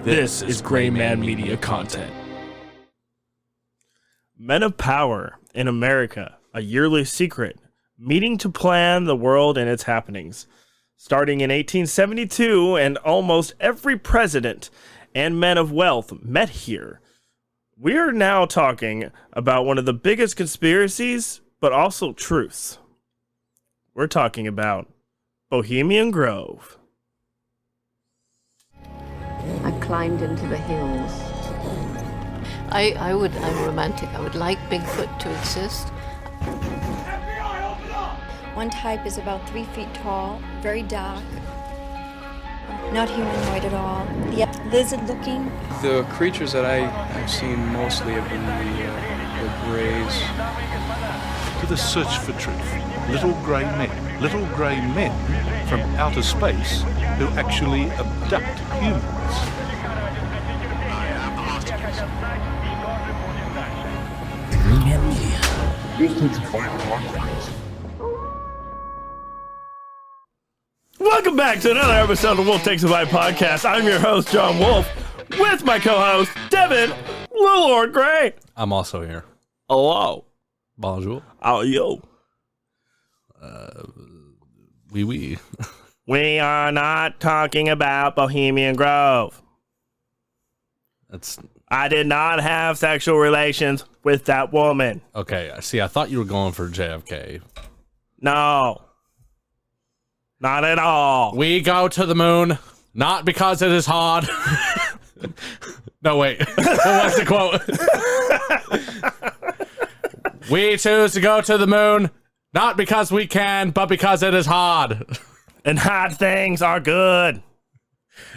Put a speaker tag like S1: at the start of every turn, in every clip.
S1: This is Gray Man Media content. Men of power in America, a yearly secret, meeting to plan the world and its happenings. Starting in 1872, and almost every president and men of wealth met here. We are now talking about one of the biggest conspiracies, but also truths. We're talking about Bohemian Grove.
S2: I climbed into the hills.
S3: I'm romantic. I would like Bigfoot to exist.
S4: One type is about 3 feet tall, very dark, not humanoid at all, yet lizard-looking.
S5: The creatures that I have seen mostly have been the greys.
S6: To the search for truth. Little grey men from outer space who actually abduct humans.
S1: Welcome back to another episode of Wolf Takes a Bite podcast. I'm your host, John Wolf, with my co-host, Devin, Lord Gray.
S7: I'm also here.
S1: Hello.
S7: Bonjour.
S1: How are you?
S7: Oui.
S1: We are not talking about Bohemian Grove. I did not have sexual relations with that woman.
S7: Okay. See, I thought you were going for JFK.
S1: No. Not at all.
S7: We go to the moon, not because it is hard. No, wait. What was the quote? We choose to go to the moon, not because we can, but because it is hard.
S1: And hard things are good.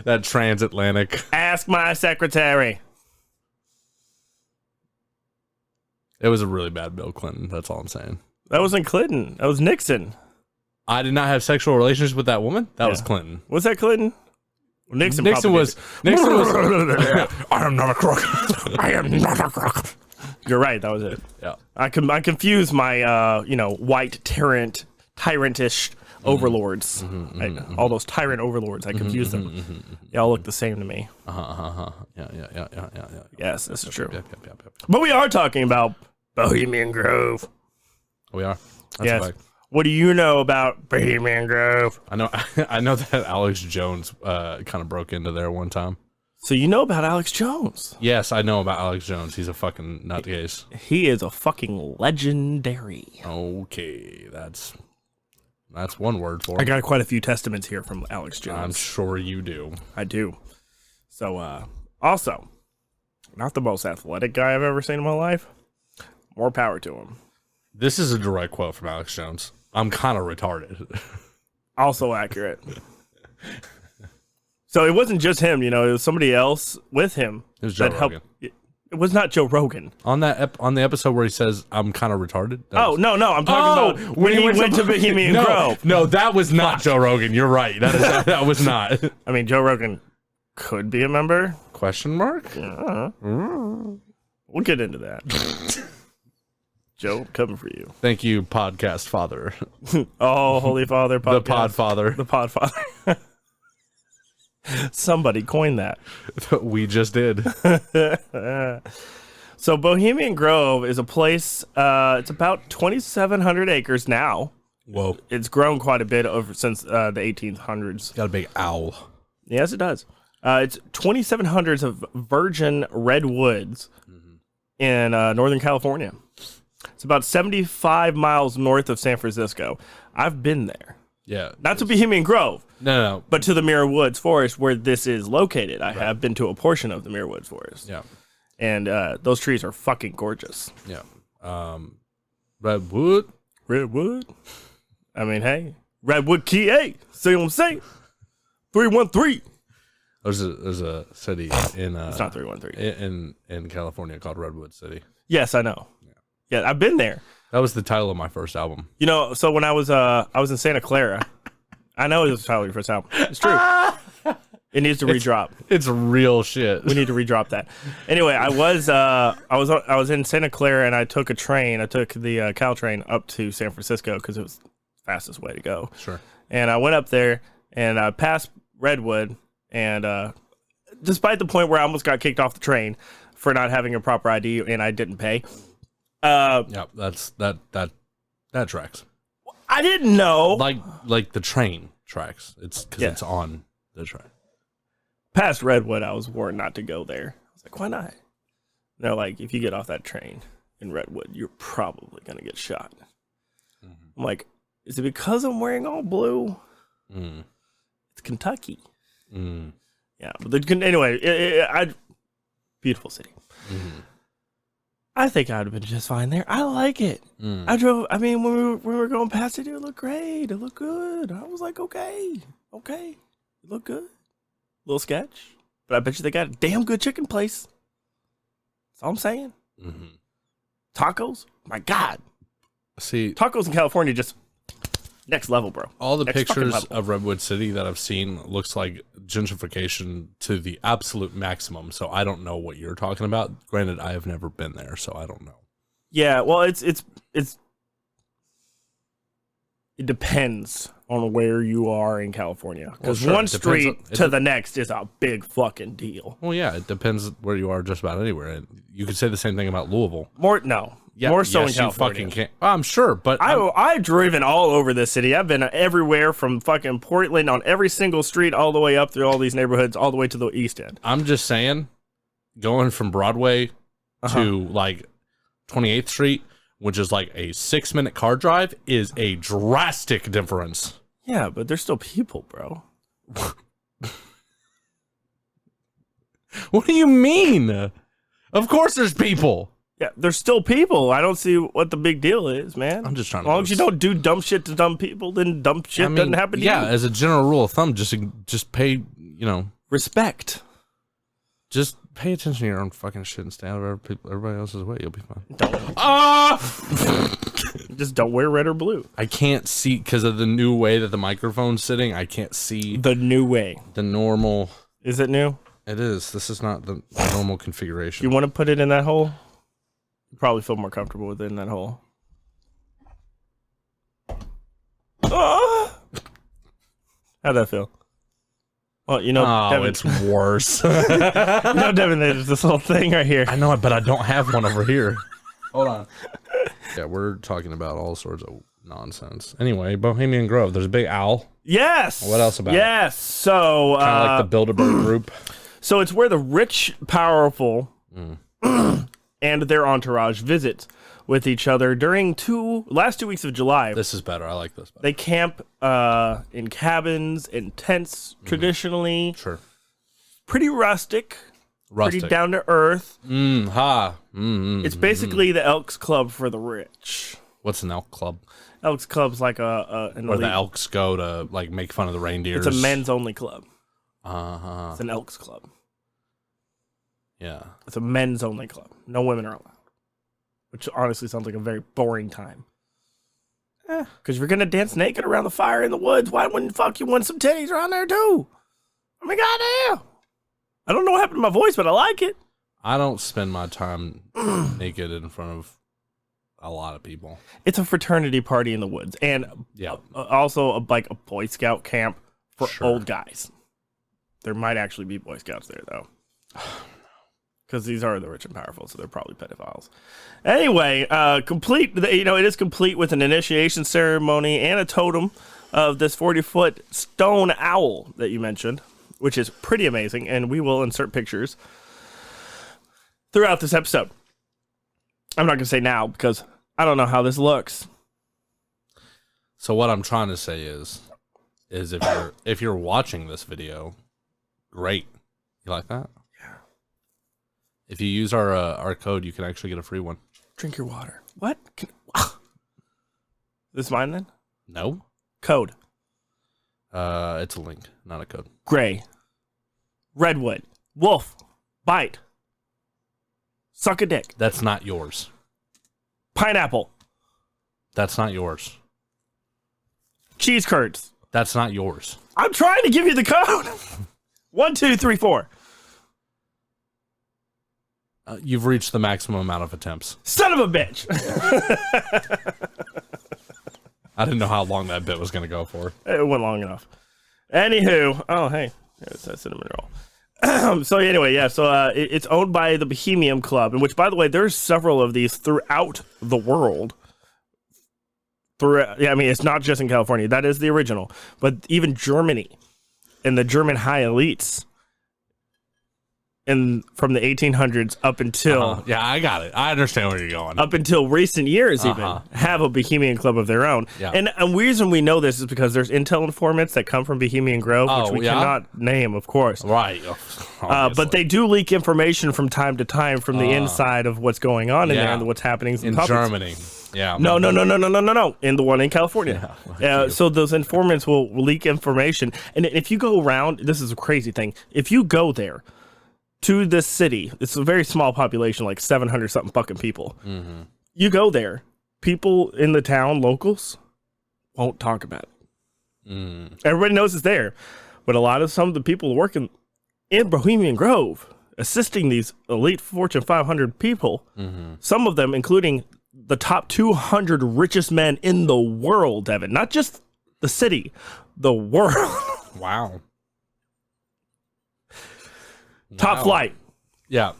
S7: That transatlantic.
S1: Ask my secretary.
S7: It was a really bad Bill Clinton. That's all I'm saying.
S1: That wasn't Clinton. That was Nixon.
S7: I did not have sexual relations with that woman. That was Clinton.
S1: Was that Clinton? Well, Nixon
S7: was.
S1: I am not a crook. I am not a crook. You're right. That was it.
S7: Yeah.
S1: I confused my, white tyrantish overlords. All those tyrant overlords. I confused them. They all look the same to me.
S7: Yeah.
S1: Yes, this is true.
S7: Yep.
S1: But we are talking about Bohemian Grove.
S7: We are. That's
S1: yes.
S7: a fact.
S1: What do you know about Bohemian Grove?
S7: I know that Alex Jones kind of broke into there one time.
S1: So you know about Alex Jones?
S7: Yes, I know about Alex Jones. He's a fucking nutcase.
S1: He is a fucking legendary.
S7: Okay, that's one word for him.
S1: I got quite a few testaments here from Alex Jones.
S7: I'm sure you do.
S1: I do. So, also, not the most athletic guy I've ever seen in my life. More power to him.
S7: This is a direct quote from Alex Jones. I'm kind of retarded.
S1: Also accurate. So it wasn't just him, it was somebody else with him.
S7: It was Joe Rogan.
S1: It was not Joe Rogan.
S7: On the episode where he says, I'm kind of retarded?
S1: No, I'm talking about when he went to Bohemian Grove.
S7: No, that was not Joe Rogan. You're right. That was not.
S1: I mean, Joe Rogan could be a member.
S7: Question mark?
S1: We'll get into that. Joe, coming for you.
S7: Thank you, podcast father.
S1: Oh, Holy Father podcast.
S7: The pod father.
S1: The pod father. Somebody coined that.
S7: We just did.
S1: So Bohemian Grove is a place, it's about 2,700 acres now.
S7: Whoa.
S1: It's grown quite a bit since the 1800s.
S7: Got a big owl.
S1: Yes, it does. It's 2,700 of virgin redwoods in Northern California. It's about 75 miles north of San Francisco. I've been there.
S7: Yeah.
S1: Not to Bohemian Grove.
S7: No.
S1: But to the Muir Woods Forest where this is located. I have been to a portion of the Muir Woods Forest.
S7: Yeah.
S1: And those trees are fucking gorgeous.
S7: Yeah. Redwood.
S1: I mean, hey. Redwood Key 8. See what I'm saying? 313.
S7: There's a city in
S1: it's not 313.
S7: in California called Redwood City.
S1: Yes, I know. Yeah, I've been there.
S7: That was the title of my first album.
S1: So when I was in Santa Clara, I know it was the title of your first album. It's true. It needs to redrop.
S7: It's real shit.
S1: We need to redrop that. Anyway, I was in Santa Clara and I took a train. I took the Caltrain up to San Francisco because it was the fastest way to go.
S7: Sure.
S1: And I went up there and I passed Redwood and despite the point where I almost got kicked off the train for not having a proper ID and I didn't pay.
S7: Yeah, that tracks.
S1: I didn't know.
S7: Like the train tracks. It's because it's on the train.
S1: Past Redwood, I was warned not to go there. I was like, why not? They're like, if you get off that train in Redwood, you're probably going to get shot. Mm-hmm. I'm like, is it because I'm wearing all blue? Mm. It's Kentucky. Mm. Yeah. But anyway, beautiful city. Mm-hmm. I think I would have been just fine there. I like it. Mm. When we were going past it looked great. It looked good. I was like, okay. It looked good. Little sketch. But I bet you they got a damn good chicken place. That's all I'm saying. Mm-hmm. Tacos? My God.
S7: See,
S1: tacos in California just next level, bro.
S7: All the pictures of Redwood City that I've seen looks like gentrification to the absolute maximum. So I don't know what you're talking about. Granted, I have never been there, so I don't know.
S1: Yeah, well, it depends on where you are in California. Because one street to the next is a big fucking deal.
S7: Well, yeah, it depends where you are just about anywhere. And you could say the same thing about Louisville.
S1: More so in California.
S7: You fucking can't. I'm sure, but
S1: I've driven all over this city. I've been everywhere from fucking Portland on every single street all the way up through all these neighborhoods all the way to the East End.
S7: I'm just saying, going from Broadway to like 28th Street, which is like a 6-minute car drive, is a drastic difference.
S1: Yeah, but there's still people, bro.
S7: What do you mean? Of course there's people.
S1: Yeah, there's still people. I don't see what the big deal is, man.
S7: I'm just trying to.
S1: As long as you don't do dumb shit to dumb people, then dumb shit doesn't happen to you.
S7: Yeah, as a general rule of thumb, just pay,
S1: respect.
S7: Just pay attention to your own fucking shit and stay out of everybody else's way. You'll be fine.
S1: Just don't wear red or blue.
S7: I can't see because of the new way that the microphone's sitting. I can't see
S1: the new way.
S7: The normal.
S1: Is it new?
S7: It is. This is not the normal configuration.
S1: You want to put it in that hole? You probably feel more comfortable with it in that hole. How'd that feel? Well, Devin,
S7: it's worse.
S1: Devin, there's this little thing right here.
S7: I know it, but I don't have one over here. Hold on. Yeah, we're talking about all sorts of nonsense. Anyway, Bohemian Grove. There's a big owl.
S1: Yes.
S7: What else about it?
S1: Yes. So
S7: kind of like the Bilderberg group.
S1: So it's where the rich, powerful, and their entourage visit with each other during last 2 weeks of July.
S7: This is better. I like this better.
S1: They camp in cabins, in tents, traditionally.
S7: Sure.
S1: Pretty rustic. Pretty down to earth. It's basically the Elks Club for the rich.
S7: What's an elk club?
S1: Elks Club's like an
S7: where
S1: elite.
S7: the elks go to like make fun of the reindeers.
S1: It's a men's only club.
S7: It's
S1: an Elks Club.
S7: Yeah.
S1: It's a men's only club. No women are allowed. Which honestly sounds like a very boring time. Because if you're going to dance naked around the fire in the woods, why wouldn't you want some titties around there too? I mean, goddamn. I don't know what happened to my voice, but I like it.
S7: I don't spend my time naked in front of a lot of people.
S1: It's a fraternity party in the woods. And also like a Boy Scout camp for old guys. There might actually be Boy Scouts there, though. Because these are the rich and powerful, so they're probably pedophiles. Anyway, it is complete with an initiation ceremony and a totem of this 40-foot stone owl that you mentioned, which is pretty amazing, and we will insert pictures throughout this episode. I'm not going to say now because I don't know how this looks.
S7: So what I'm trying to say is if you're watching this video, great. You like that?
S1: Yeah.
S7: If you use our code, you can actually get a free one.
S1: Drink your water. What? This mine then?
S7: No.
S1: Code.
S7: It's a link, not a code.
S1: Gray. Redwood. Wolf. Bite. Suck a dick.
S7: That's not yours.
S1: Pineapple.
S7: That's not yours.
S1: Cheese curds.
S7: That's not yours.
S1: I'm trying to give you the code. 1, 2, 3, 4.
S7: You've reached the maximum amount of attempts.
S1: Son of a bitch.
S7: I didn't know how long that bit was going to go for.
S1: It went long enough. Anywho. Oh, hey. There's that cinnamon roll. So anyway, yeah. So it's owned by the Bohemian Club, in which, by the way, there's several of these throughout the world. I mean, it's not just in California. That is the original, but even Germany and the German high elites, and from the 1800s up until
S7: yeah, I got it. I understand where you're going.
S1: Up until recent years, even have a Bohemian Club of their own.
S7: Yeah.
S1: And the reason we know this is because there's intel informants that come from Bohemian Grove, which we cannot name, of course.
S7: Right.
S1: But they do leak information from time to time from the inside of what's going on in there and what's happening
S7: in Germany. Yeah.
S1: No. In the one in California. So those informants will leak information. And if you go around, this is a crazy thing. If you go there to this city, it's a very small population, like 700 something fucking people.
S7: Mm-hmm.
S1: You go there, people in the town, locals, won't talk about it. Everybody knows it's there. But some of the people working in Bohemian Grove, assisting these elite Fortune 500 people, some of them, including the top 200 richest men in the world, Devin, not just the city, the world.
S7: Wow.
S1: Top flight.
S7: Yeah.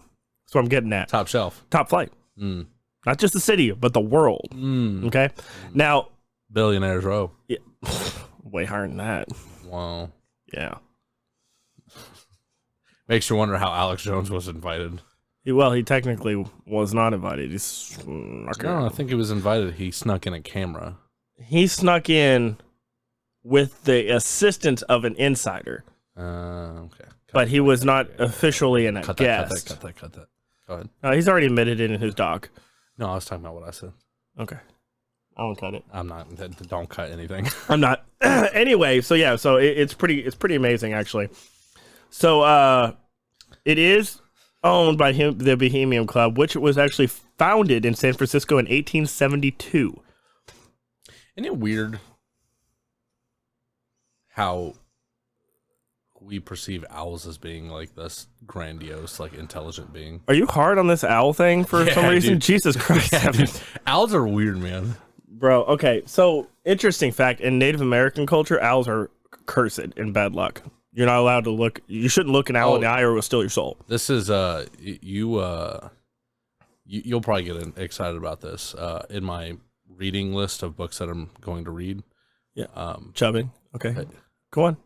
S1: That's what I'm getting at.
S7: Top shelf.
S1: Top flight. Not just the city, but the world. Okay? Now,
S7: Billionaires Row.
S1: Yeah, way higher than that.
S7: Wow.
S1: Yeah.
S7: Makes you wonder how Alex Jones was invited.
S1: He technically was not invited.
S7: I think he was invited. He snuck in a camera.
S1: He snuck in with the assistance of an insider.
S7: Okay.
S1: But he was not officially a guest.
S7: Cut that. Go ahead.
S1: He's already admitted it in his doc.
S7: No, I was talking about what I said.
S1: Okay. I won't cut it.
S7: I'm not. Don't cut anything.
S1: I'm not. Anyway, so yeah, so it's pretty amazing, actually. So it is owned by the Bohemian Club, which was actually founded in San Francisco in 1872.
S7: Isn't it weird how we perceive owls as being like this grandiose, like intelligent being?
S1: Are you hard on this owl thing for some reason? Dude. Jesus Christ.
S7: Yeah, dude. Owls are weird, man.
S1: Bro, okay. So, interesting fact, in Native American culture, owls are cursed and bad luck. You're not allowed to look. You shouldn't look an owl in the eye or it will steal your soul.
S7: This is, you'll probably get excited about this. In my reading list of books that I'm going to read.
S1: Yeah. Chubbing. Okay. Go on.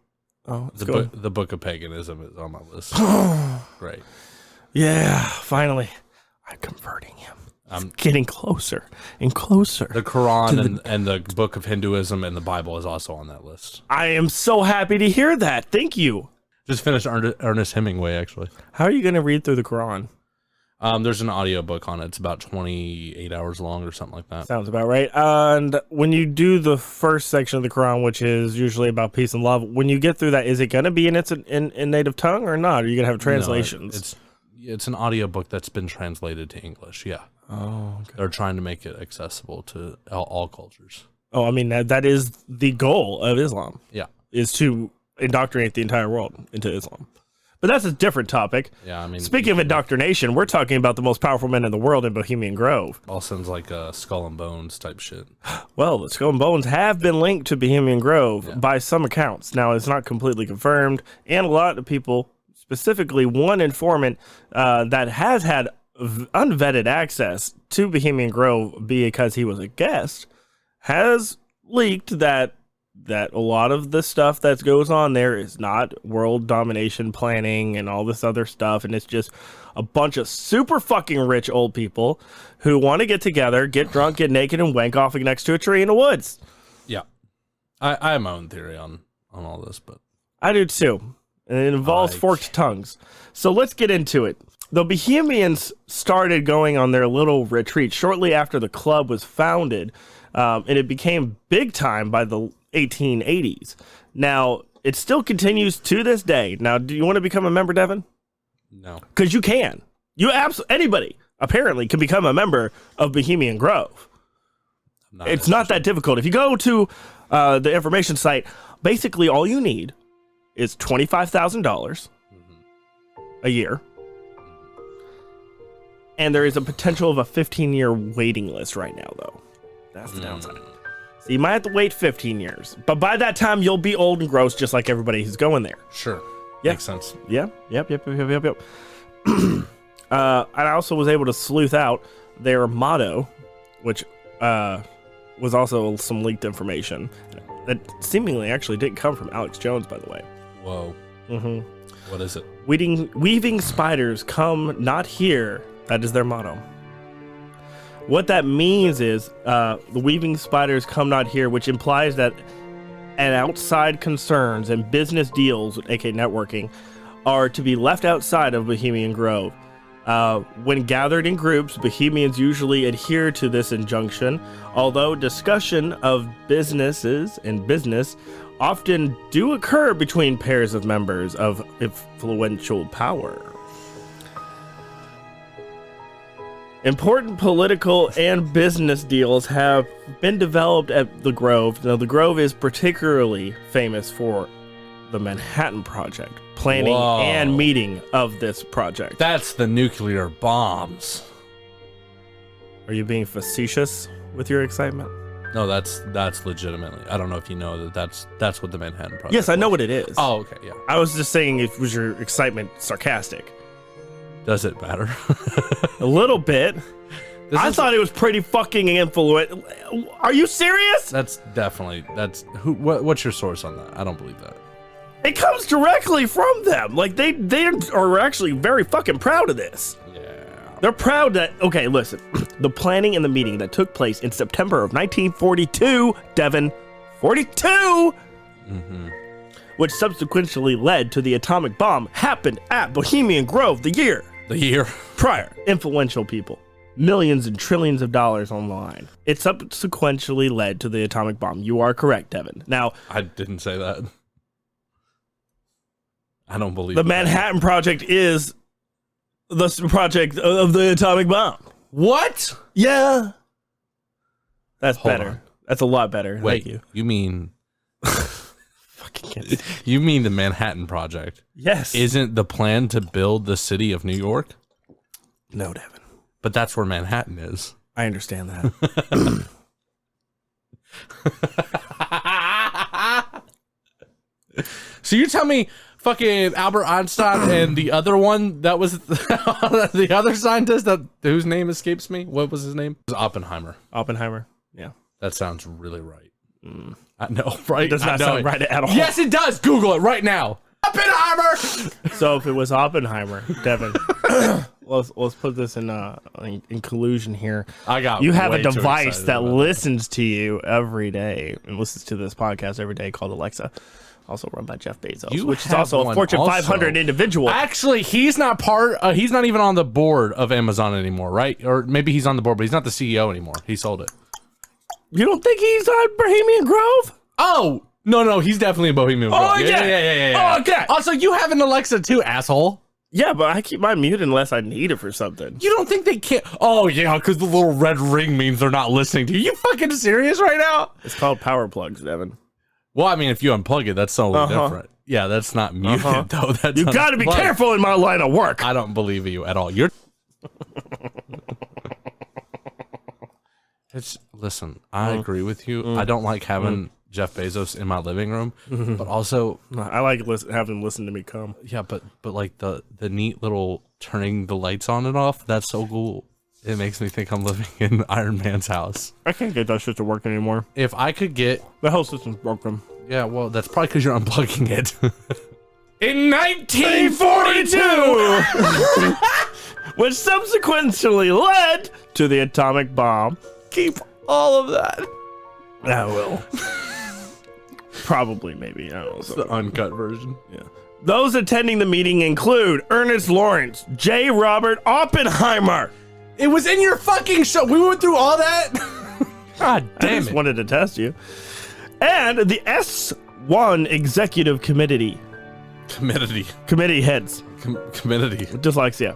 S1: Oh,
S7: the Book of Paganism is on my list. Great.
S1: Yeah, finally. I'm converting him. I'm getting closer and closer.
S7: The Quran and the Book of Hinduism and the Bible is also on that list.
S1: I am so happy to hear that. Thank you.
S7: Just finished Ernest Hemingway, actually.
S1: How are you going to read through the Quran?
S7: There's an audiobook on it. It's about 28 hours long or something like that.
S1: Sounds about right. And when you do the first section of the Quran, which is usually about peace and love, when you get through that, is it going to be in native tongue or not? Are you going to have translations?
S7: No, it's an audiobook that's been translated to English, yeah.
S1: Oh, okay.
S7: They're trying to make it accessible to all cultures.
S1: Oh, I mean, that is the goal of Islam.
S7: Yeah.
S1: Is to indoctrinate the entire world into Islam. But that's a different topic.
S7: Yeah, I mean,
S1: speaking of indoctrination, we're talking about the most powerful men in the world in Bohemian Grove.
S7: All sounds like Skull and Bones type shit.
S1: Well, the Skull and Bones have been linked to Bohemian Grove by some accounts. Now, it's not completely confirmed, and a lot of people, specifically one informant that has had unvetted access to Bohemian Grove because he was a guest, has leaked that a lot of the stuff that goes on there is not world domination planning and all this other stuff, and it's just a bunch of super fucking rich old people who want to get together, get drunk, get naked, and wank off next to a tree in the woods.
S7: Yeah. I have my own theory on all this, but
S1: I do too. And it involves forked tongues. So let's get into it. The Bohemians started going on their little retreat shortly after the club was founded, and it became big time by the 1880s. Now, it still continues to this day. Now, do you want to become a member, Devin?
S7: No.
S1: Because you can. Anybody, apparently, can become a member of Bohemian Grove. It's not that difficult. If you go to the information site, basically all you need is $25,000 a year. And there is a potential of a 15-year waiting list right now, though. That's the downside. So you might have to wait 15 years. But by that time, you'll be old and gross, just like everybody who's going there.
S7: Sure.
S1: Yeah.
S7: Makes sense.
S1: Yeah. Yep. I also was able to sleuth out their motto, which was also some leaked information that seemingly actually didn't come from Alex Jones, by the way.
S7: Whoa.
S1: Mm-hmm.
S7: What is it?
S1: Weaving spiders come not here. That is their motto. What that means is the weaving spiders come not here, which implies that and outside concerns and business deals, aka networking, are to be left outside of Bohemian Grove. When gathered in groups, Bohemians usually adhere to this injunction, although discussion of businesses and business often do occur between pairs of members of influential power. Important political and business deals have been developed at the Grove. Now, the Grove is particularly famous for the Manhattan Project, planning and meeting of this project.
S7: That's the nuclear bombs.
S1: Are you being facetious with your excitement?
S7: No, that's legitimately. I don't know if you know that's what the Manhattan Project.
S1: Yes, I know what it is.
S7: Oh, okay, yeah.
S1: I was just saying, if was your excitement sarcastic?
S7: Does it matter?
S1: A little bit. I thought it was pretty fucking influential. Are you serious?
S7: That's what's your source on that? I don't believe that.
S1: It comes directly from them. Like they are actually very fucking proud of this.
S7: Yeah.
S1: They're proud that, okay, listen, the planning and the meeting that took place in September of 1942, Devin, 42, which subsequently led to the atomic bomb, happened at Bohemian Grove the year prior. Influential people. Millions and trillions of dollars on the line. It subsequently led to the atomic bomb. You are correct, Devin. Now,
S7: I didn't say that. I don't believe
S1: the Manhattan Project is the project of the atomic bomb.
S7: What?
S1: Yeah. That's
S7: Hold
S1: better.
S7: on.
S1: That's a lot better.
S7: Wait,
S1: Thank you.
S7: you mean
S1: Fucking kidding.
S7: you mean the Manhattan Project?
S1: Yes.
S7: Isn't the plan to build the city of New York?
S1: No, Devin.
S7: But that's where Manhattan is.
S1: I understand that.
S7: So you tell me fucking Albert Einstein and the other one that was the other scientist whose name escapes me. What was his name? It was Oppenheimer.
S1: Oppenheimer. Yeah.
S7: That sounds really right. I know, right?
S1: It does not sound right at all.
S7: Yes, it does. Google it right now. Oppenheimer.
S1: So if it was Oppenheimer, Devin, let's put this in collusion here. You have a device that listens to you every day and listens to this podcast every day called Alexa, also run by Jeff Bezos, which is also a Fortune 500 individual.
S7: Actually, he's not he's not even on the board of Amazon anymore, right? Or maybe he's on the board, but he's not the CEO anymore. He sold it.
S1: You don't think he's on Bohemian Grove?
S7: Oh, no, he's definitely a Bohemian Grove.
S1: Oh, yeah. Oh, okay.
S7: Also, you have an Alexa too, asshole.
S1: Yeah, but I keep mine muted unless I need it for something.
S7: You don't think they can't? Oh, yeah, because the little red ring means they're not listening to you. You fucking serious right now?
S1: It's called power plugs, Devin.
S7: Well, I mean, if you unplug it, that's totally different. Yeah, that's not muted, though. That's
S1: you got to be careful in my line of work.
S7: I don't believe you at all. Listen, I agree with you. I don't like having Jeff Bezos in my living room, but also
S1: I like having him listen to me come.
S7: Yeah, but like the neat little turning the lights on and off, that's so cool. It makes me think I'm living in Iron Man's house.
S1: I can't get that shit to work anymore.
S7: If I could get
S1: the whole system's broken.
S7: Yeah, well, that's probably because you're unplugging it. In 1942,
S1: which subsequently led to the atomic bomb. Keep all of that. I will. Probably, maybe. I don't know.
S7: It's the uncut version.
S1: Yeah. Those attending the meeting include Ernest Lawrence, J. Robert Oppenheimer.
S7: It was in your fucking show. We went through all that. God damn it.
S1: I just wanted to test you. And the S1 Executive Committee. Committee heads.
S7: Committee.
S1: Dyslexia.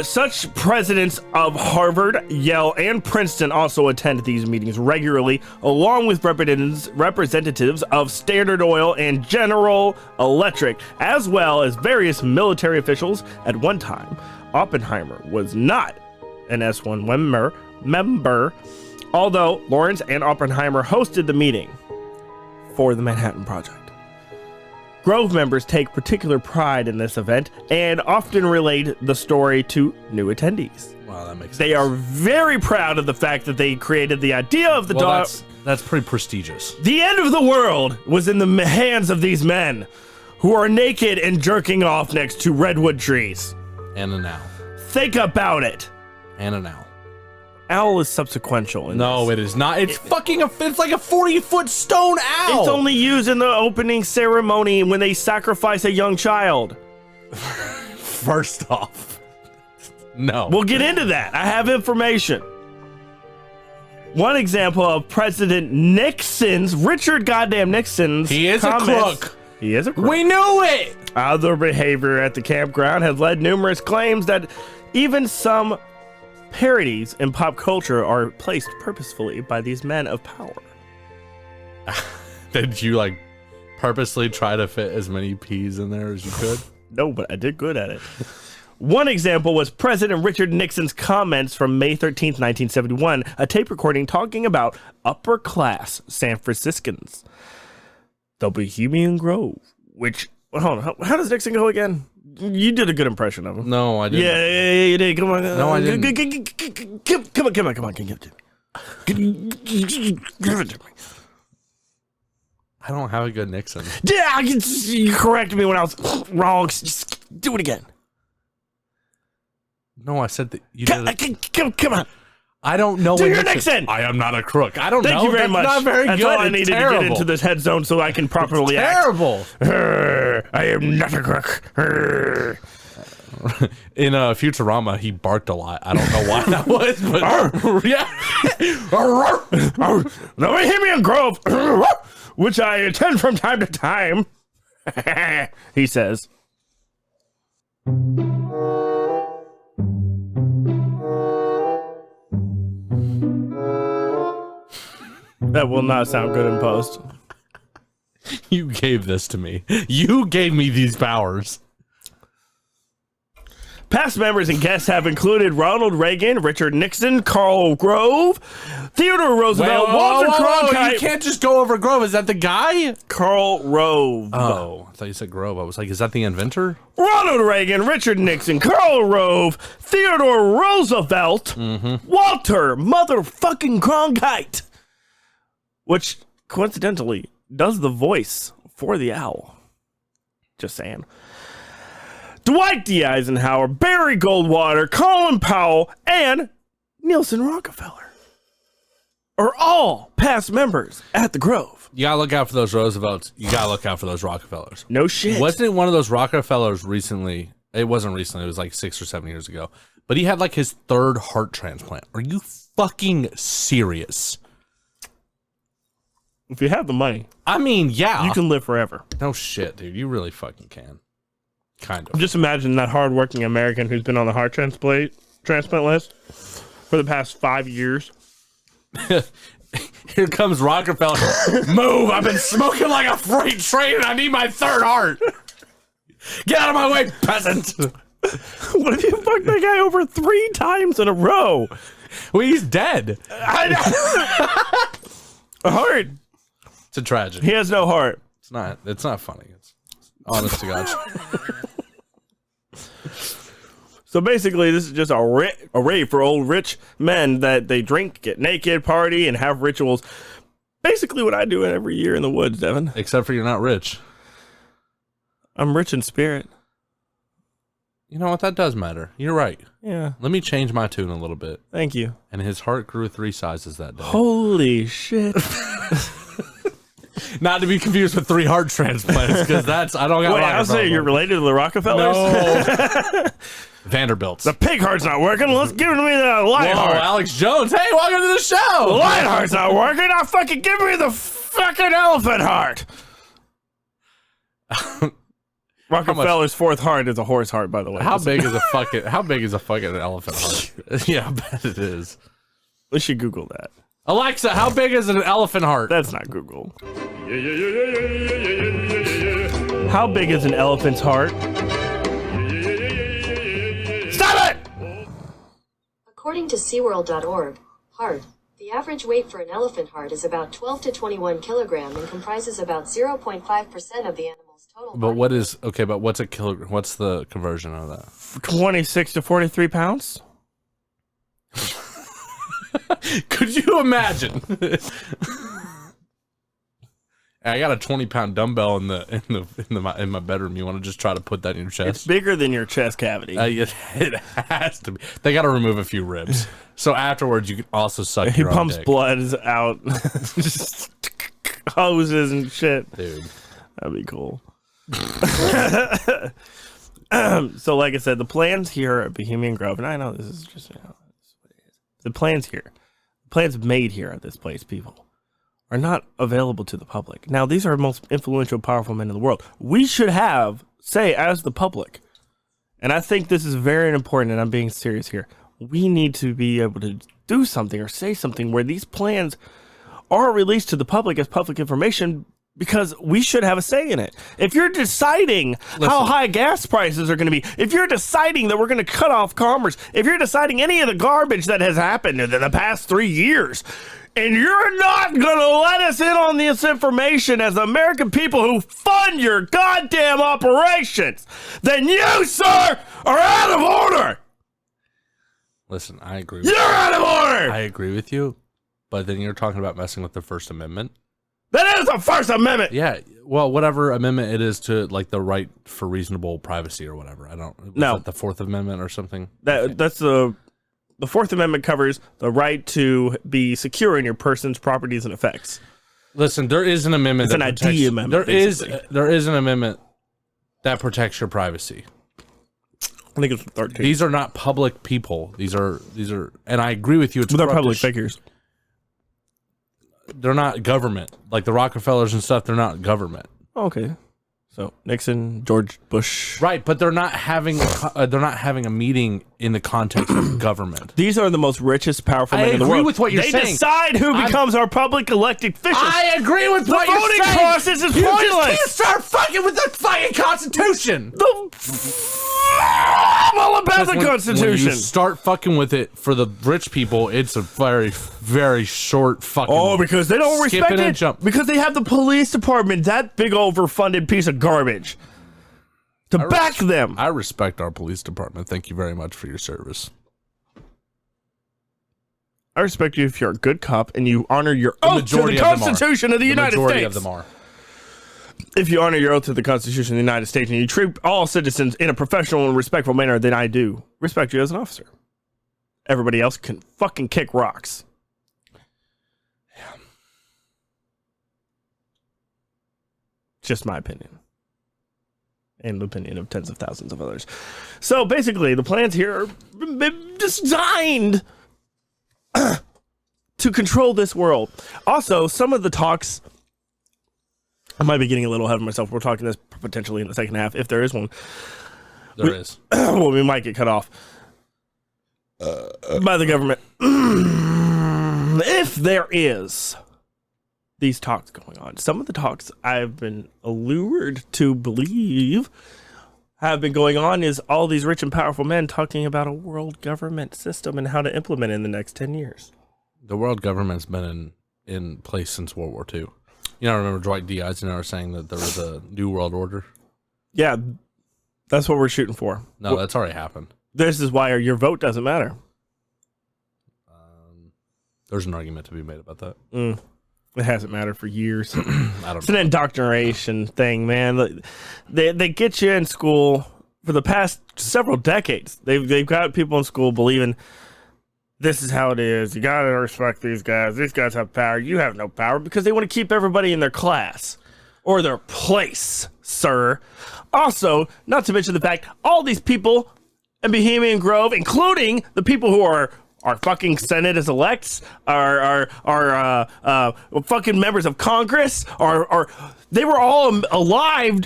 S1: Such presidents of Harvard, Yale, and Princeton also attend these meetings regularly, along with representatives of Standard Oil and General Electric, as well as various military officials. At one time, Oppenheimer was not an S1 member, although Lawrence and Oppenheimer hosted the meeting for the Manhattan Project. Grove members take particular pride in this event and often relate the story to new attendees.
S7: Wow, that makes sense.
S1: They are very proud of the fact that they created the idea of the dog.
S7: That's pretty prestigious.
S1: The end of the world was in the hands of these men who are naked and jerking off next to redwood trees.
S7: And an owl.
S1: Think about it.
S7: And an owl.
S1: Owl is subsequential.
S7: No, it is not. It's like a 40-foot stone owl.
S1: It's only used in the opening ceremony when they sacrifice a young child.
S7: First off, no.
S1: We'll get into that. I have information. One example of President Richard goddamn Nixon's
S7: He is
S1: comments,
S7: a crook.
S1: He is a crook.
S7: We knew it.
S1: Other behavior at the campground has led numerous claims that even some parodies in pop culture are placed purposefully by these men of power.
S7: Did you like purposely try to fit as many P's in there as you could?
S1: No, but I did good at it. One example was President Richard Nixon's comments from May 13th, 1971, a tape recording talking about upper-class San Franciscans. The Bohemian Grove, which... Hold on, how does Nixon go again? You did a good impression of him.
S7: No, I didn't.
S1: Yeah, you did. Come on.
S7: No, I didn't.
S1: Come on. Give it to me. Give it to me.
S7: I don't have a good Nixon.
S1: Yeah, you corrected me when I was wrong. Just do it again.
S7: No, I said that you did it.
S1: Come on.
S7: I don't know.
S1: Do your Nixon.
S7: I am not a crook. I don't know.
S1: Thank you very much.
S7: Not very
S1: That's
S7: good.
S1: all I needed to get into this head zone so I can properly act.
S7: Terrible.
S1: I am not a crook.
S7: In Futurama, he barked a lot. I don't know why that was, but yeah.
S1: The Bohemian Grove, which I attend from time to time, he says. That will not sound good in post.
S7: You gave this to me. You gave me these powers.
S1: Past members and guests have included Ronald Reagan, Richard Nixon, Karl Grove, Theodore Roosevelt, Walter Cronkite.
S7: You can't just go over Grove. Is that the guy?
S1: Karl Rove.
S7: Oh, I thought you said Grove. I was like, is that the inventor?
S1: Ronald Reagan, Richard Nixon, Karl Rove, Theodore Roosevelt, Walter motherfucking Cronkite, which coincidentally does the voice for the owl. Just saying. Dwight D. Eisenhower, Barry Goldwater, Colin Powell, and Nelson Rockefeller are all past members at the Grove.
S7: You gotta look out for those Roosevelts. You gotta look out for those Rockefellers.
S1: No shit.
S7: Wasn't it one of those Rockefellers recently? It wasn't recently. It was like 6 or 7 years ago. But he had like his 3rd heart transplant. Are you fucking serious?
S1: If you have the money,
S7: I mean, yeah.
S1: you can live forever.
S7: No shit, dude. You really fucking can. Kind of.
S1: Just imagine that hardworking American who's been on the heart transplant list for the past 5 years.
S7: Here comes Rockefeller. Move! I've been smoking like a freight train and I need my 3rd heart. Get out of my way, peasant.
S1: What if you fucked that guy over 3 times in a row?
S7: Well, he's dead.
S1: I know. A heart.
S7: It's a tragedy.
S1: He has no heart.
S7: It's not funny. It's honest to God.
S1: So basically, this is just a rave for old rich men that they drink, get naked, party, and have rituals. Basically what I do every year in the woods, Devin.
S7: Except for you're not rich.
S1: I'm rich in spirit.
S7: You know what? That does matter. You're right.
S1: Yeah.
S7: Let me change my tune a little bit.
S1: Thank you.
S7: And his heart grew 3 sizes that day.
S1: Holy shit.
S7: Not to be confused with 3 heart transplants, because that's, I don't got
S1: Wait, I was saying you're related to the Rockefellers?
S7: No. Vanderbilts.
S1: The pig heart's not working. Let's give me the light
S7: Whoa,
S1: heart.
S7: Alex Jones. Hey, welcome to the show.
S1: The light heart's not working. Now fucking give me the fucking elephant heart. Rockefeller's 4th heart is a horse heart, by the way.
S7: How big is a fucking elephant heart? Yeah, I bet it is.
S1: We should Google that.
S7: Alexa, how big is an elephant heart?
S1: That's not Google. How big is an elephant's heart? Stop it!
S8: According to SeaWorld.org, heart, the average weight for an elephant heart is about 12 to 21 kilogram and comprises about 0.5% of the animal's total Total
S7: But
S8: body
S7: what
S8: weight.
S7: is okay? But what's a kilogram? What's the conversion of that?
S1: 26 to 43 pounds.
S7: Could you imagine? I got a 20-pound dumbbell in my bedroom. You want to just try to put that in your
S1: It's
S7: chest?
S1: bigger than your chest cavity.
S7: It has to be. They got to remove a few ribs. So afterwards, you can also suck.
S1: He
S7: your own
S1: pumps
S7: dick.
S1: blood out, just hoses and shit.
S7: dude.
S1: That'd be cool. So, like I said, the plans here at Bohemian Grove, and I know this is just, this is what it is. The plans here, the plans made here at this place, people, are not available to the public. Now, these are the most influential, powerful men in the world. We should have say as the public, and I think this is very important, and I'm being serious here. We need to be able to do something or say something where these plans are released to the public as public information, because we should have a say in it. If you're deciding how high gas prices are going to be, if you're deciding that we're going to cut off commerce, if you're deciding any of the garbage that has happened in the past 3 years, and you're not going to let us in on this information as the American people who fund your goddamn operations, then you, sir, are out of order.
S7: Listen, I agree.
S1: You're out of order.
S7: I agree with you, but then you're talking about messing with the First Amendment.
S1: That is the First Amendment.
S7: Yeah, well, whatever amendment it is to like the right for reasonable privacy or whatever. I don't. Was
S1: No.
S7: that the Fourth Amendment or something.
S1: That's the Fourth Amendment covers the right to be secure in your person's properties and effects.
S7: Listen, there is an amendment.
S1: It's an
S7: that
S1: ID
S7: protects-
S1: amendment,
S7: There is an amendment that protects your privacy.
S1: I think it's 13.
S7: These are not public people. These are, and I agree with you. It's
S1: But they're
S7: corrupt
S1: public
S7: as sh-
S1: figures.
S7: They're not government. Like the Rockefellers and stuff, they're not government.
S1: Okay. So Nixon, George Bush.
S7: Right, but they're not having a meeting in the context of government.
S1: These are the most richest, powerful
S7: I
S1: men in the
S7: agree
S1: world.
S7: with what you're
S1: they
S7: saying.
S1: decide who becomes our public elected officials.
S7: I agree with
S1: The
S7: what you're
S1: voting
S7: saying.
S1: process is
S7: You
S1: pointless.
S7: just can't start fucking with the fucking Constitution.
S1: I'm all about the
S7: When
S1: Constitution.
S7: you start fucking with it for the rich people, it's a very, very short fucking.
S1: Oh, because they don't
S7: skip
S1: respect
S7: and
S1: it.
S7: jump.
S1: Because they have the police department, that big overfunded piece of garbage, to back them.
S7: I respect our police department. Thank you very much for your service.
S1: I respect you if you're a good cop and you honor your oath to the
S7: majority of them are.
S1: Constitution of the United
S7: majority
S1: States.
S7: of them are.
S1: If you honor your oath to the Constitution of the United States and you treat all citizens in a professional and respectful manner, then I do respect you as an officer. Everybody else can fucking kick rocks. Yeah. Just my opinion. And the opinion of tens of thousands of others. So basically, the plans here are designed to control this world. Also, some of the talks, I might be getting a little ahead of myself. We're talking this potentially in the second half, if there is one.
S7: There is.
S1: Well, we might get cut off by the government. If there is these talks going on, some of the talks I've been allured to believe have been going on is all these rich and powerful men talking about a world government system and how to implement it in the next 10 years.
S7: The world government's been in place since World War II. You know, I remember Dwight D. Eisenhower saying that there was a new world order.
S1: Yeah, that's what we're shooting for.
S7: No, that's already happened.
S1: This is why your vote doesn't matter.
S7: There's an argument to be made about that.
S1: It hasn't mattered for years.
S7: I don't
S1: It's an indoctrination thing, man. They get you in school for the past several decades. They've got people in school believing this is how it is. You got to respect these guys. These guys have power. You have no power, because they want to keep everybody in their class or their place, sir. Also, not to mention the fact, all these people in Bohemian Grove, including the people who are fucking Senate as elects, are fucking members of Congress, they were all alive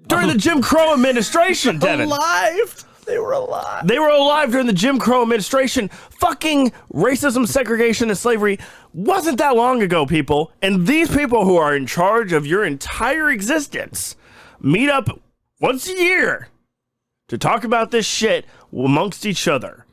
S1: during the Jim Crow administration, Devin.
S7: Alive? They were alive.
S1: They were alive during the Jim Crow administration. Fucking racism, segregation, and slavery wasn't that long ago, people. And these people who are in charge of your entire existence meet up once a year to talk about this shit amongst each other.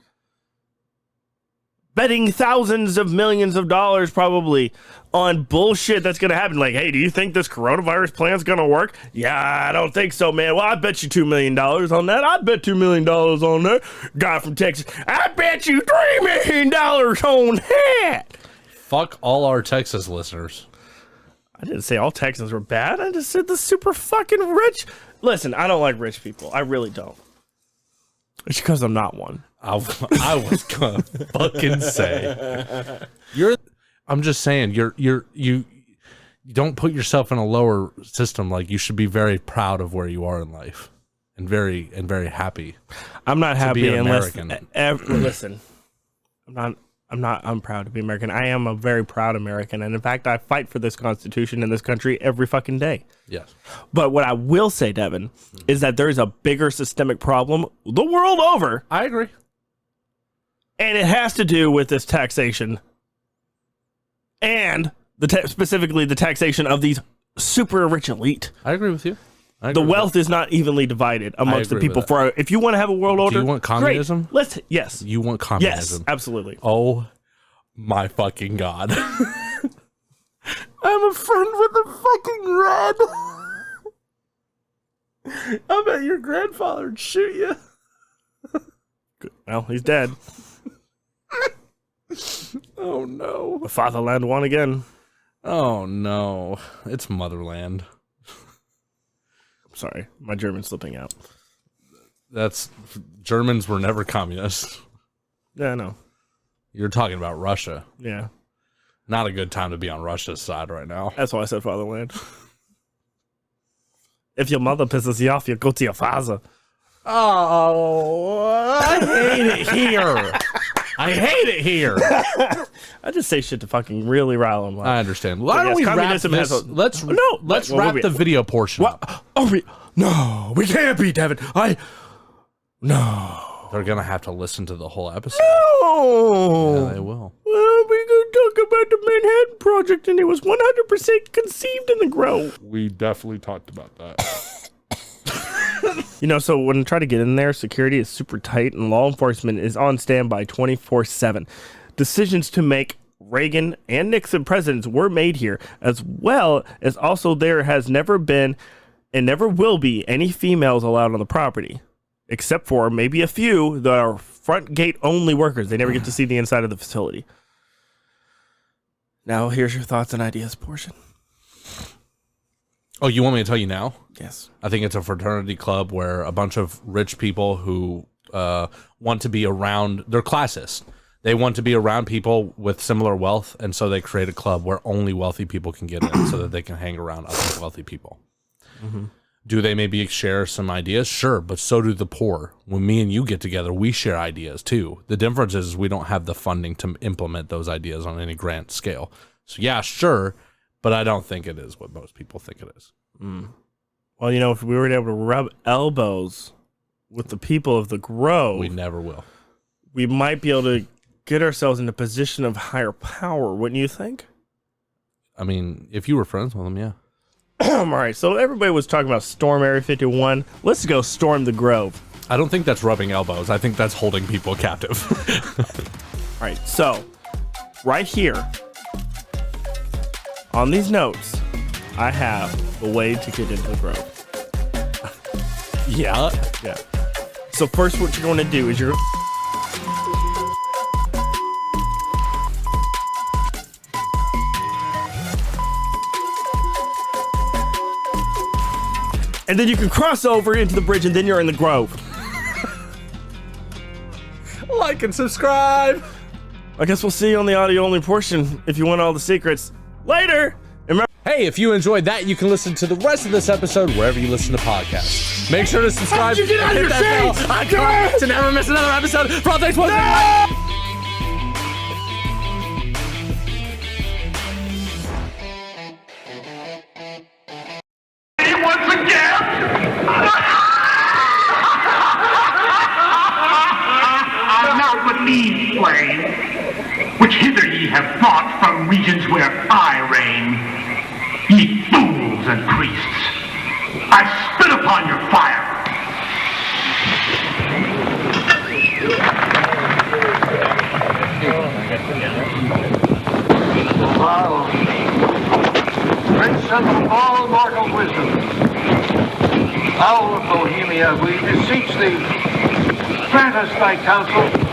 S1: betting thousands of millions of dollars probably on bullshit that's going to happen. Like, hey, do you think this coronavirus plan's going to work? Yeah, I don't think so, man. Well, I bet you $2 million on that. I bet $2 million on that. Guy from Texas, I bet you $3 million on that.
S7: Fuck all our Texas listeners.
S1: I didn't say all Texans were bad. I just said the super fucking rich. Listen, I don't like rich people. I really don't. It's because I'm not one.
S7: I was gonna fucking say I'm just saying you don't put yourself in a lower system. Like, you should be very proud of where you are in life and very happy.
S1: I'm not happy unless
S7: American.
S1: Listen, I'm proud to be American. I am a very proud American, and in fact, I fight for this Constitution in this country every fucking day.
S7: Yes.
S1: But what I will say, Devin, is that there is a bigger systemic problem the world over.
S7: I agree.
S1: And it has to do with this taxation and specifically the taxation of these super rich elite.
S7: I agree with you.
S1: The wealth is not evenly divided amongst the people. If you want to have a world order,
S7: do you want communism?
S1: Great. Yes.
S7: You want communism?
S1: Yes, absolutely.
S7: Oh my fucking God.
S1: I'm a friend with the fucking red. I bet your grandfather would shoot you. Well, he's dead.
S7: Oh no.
S1: The fatherland won again.
S7: Oh no. It's motherland.
S1: Sorry, my German's slipping out.
S7: Germans were never communists.
S1: Yeah, I know.
S7: You're talking about Russia.
S1: Yeah.
S7: Not a good time to be on Russia's side right now.
S1: That's why I said fatherland. If your mother pisses you off, you go to your father.
S7: Oh, I hate it here. I hate it here.
S1: I just say shit to fucking really rile them.
S7: I understand. Why don't we wrap this? Let's wrap the video portion up.
S1: No, we can't be, Devin. No.
S7: They're going to have to listen to the whole episode.
S1: No.
S7: Yeah, they will.
S1: Well, we're going to talk about the Manhattan Project, and it was 100% conceived in the Grove.
S7: We definitely talked about that.
S1: So when I try to get in there, security is super tight, and law enforcement is on standby 24/7. Decisions to make Reagan and Nixon presidents were made here, as well as also there has never been and never will be any females allowed on the property, except for maybe a few that are front gate only workers. They never get to see the inside of the facility. Now, here's your thoughts and ideas portion.
S7: Oh, you want me to tell you now?
S1: Yes.
S7: I think it's a fraternity club where a bunch of rich people who want to be around, they're classist. They want to be around people with similar wealth, and so they create a club where only wealthy people can get in so that they can hang around other wealthy people. Mm-hmm. Do they maybe share some ideas? Sure, but so do the poor. When me and you get together, we share ideas too. The difference is we don't have the funding to implement those ideas on any grand scale. So yeah, sure, but I don't think it is what most people think it is.
S1: Mm. Well, if we were able to rub elbows with the people of the Grove,
S7: we never will.
S1: We might be able to get ourselves in a position of higher power, wouldn't you think?
S7: I mean, if you were friends with them, yeah.
S1: All right, so everybody was talking about Storm Area 51. Let's go storm the Grove.
S7: I don't think that's rubbing elbows. I think that's holding people captive.
S1: All right, so right here on these notes, I have the way to get into the Grove.
S7: Yeah.
S1: So first what you're going to do is and then you can cross over into the bridge, and then you're in the Grove.
S7: Like and subscribe.
S1: I guess we'll see you on the audio-only portion if you want all the secrets. Later!
S7: Hey, if you enjoyed that, you can listen to the rest of this episode wherever you listen to podcasts. Make sure to subscribe and hit that bell icon to never miss another episode. For all things once
S9: Not with these flames, which hither ye have brought from regions where I reign. Ye fools and priests, I spit upon your fire. center of all mortal wisdom. Owl of Bohemia, we beseech thee, grant us thy counsel.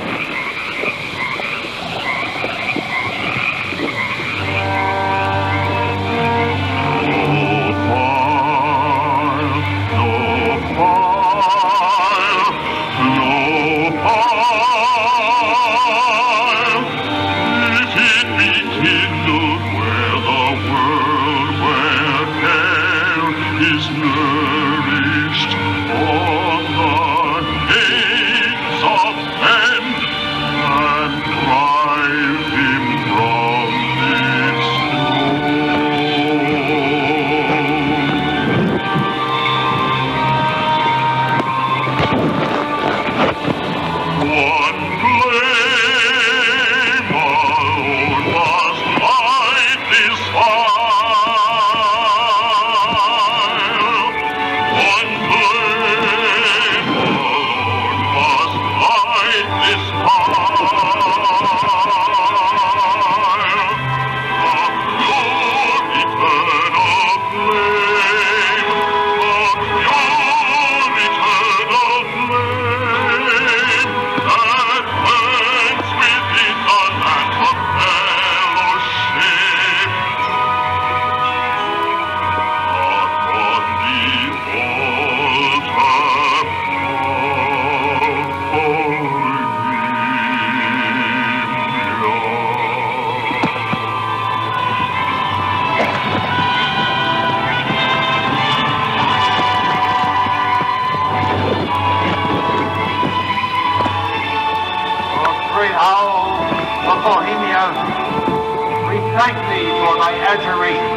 S9: Bohemia, we thank thee for thy adjuration.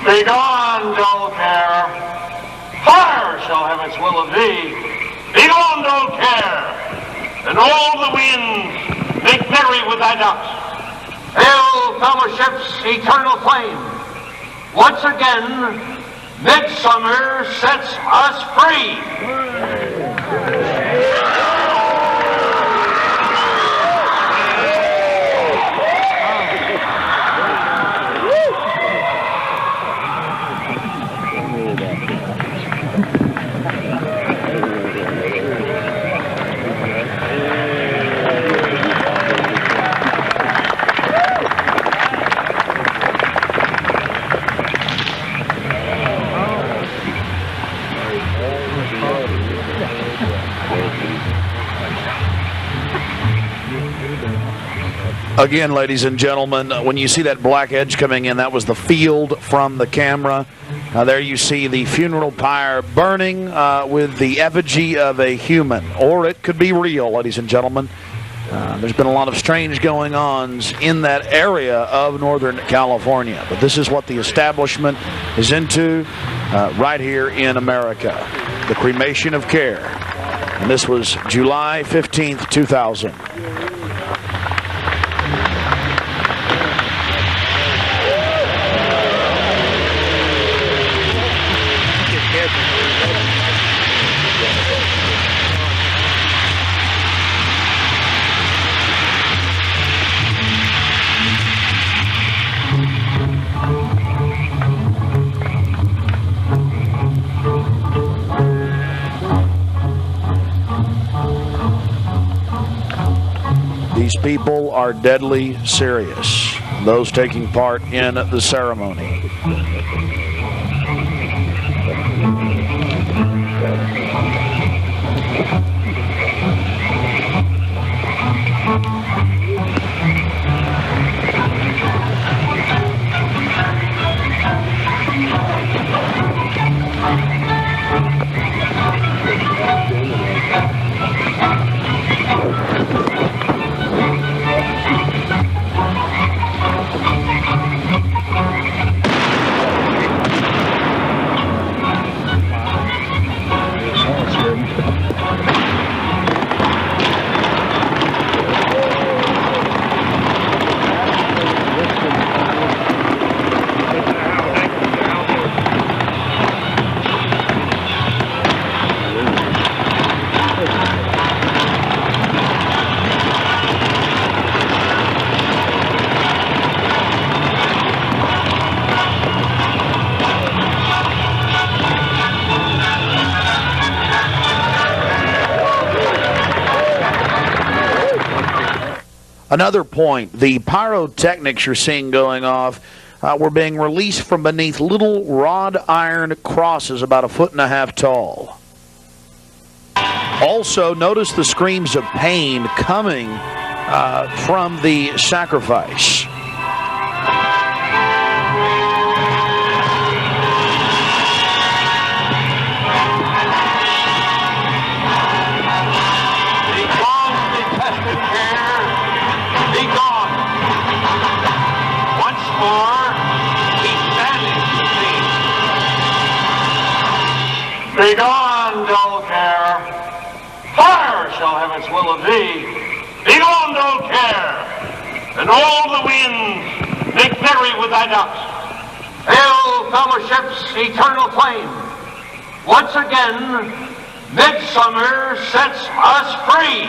S9: Begone, dull care. Fire shall have its will of thee. Begone, dull care. And all the winds make merry with thy dust. Hail, fellowship's eternal flame. Once again, midsummer sets us free.
S10: Again, ladies and gentlemen, when you see that black edge coming in, that was the field from the camera. There you see the funeral pyre burning with the effigy of a human, or it could be real, ladies and gentlemen. There's been a lot of strange going-ons in that area of Northern California, but this is what the establishment is into right here in America, the cremation of care. And this was July 15th, 2000. These people are deadly serious, those taking part in the ceremony. Another point, the pyrotechnics you're seeing going off were being released from beneath little wrought iron crosses about 1.5 feet tall. Also, notice the screams of pain coming from the sacrifice.
S9: Be gone, dull care. Fire shall have its will of thee. Be gone, dull care. And all the winds make merry with thy dust. Hail, fellowship's eternal flame. Once again, midsummer sets us free.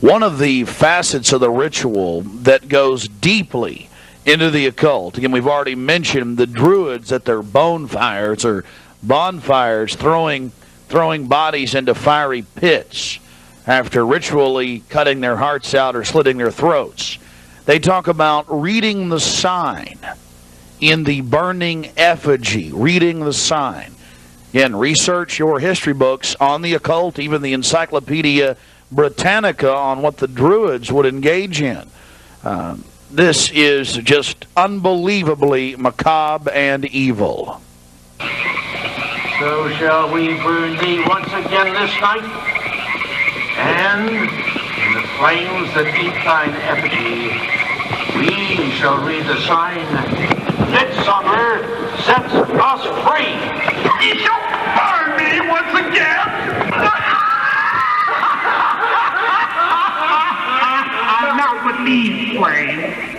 S10: One of the facets of the ritual that goes deeply into the occult, again, we've already mentioned the Druids at their bonfires or bonfires throwing bodies into fiery pits after ritually cutting their hearts out or slitting their throats. They talk about reading the sign in the burning effigy, reading the sign. Again, research your history books on the occult, even the Encyclopedia Britannica on what the Druids would engage in. This is just unbelievably macabre and evil.
S9: So shall we burn thee once again this night, and in the flames that eat thine effigy, we shall read the sign, Midsummer sets us free. Ye shall burn me once again. Not with me, Wayne.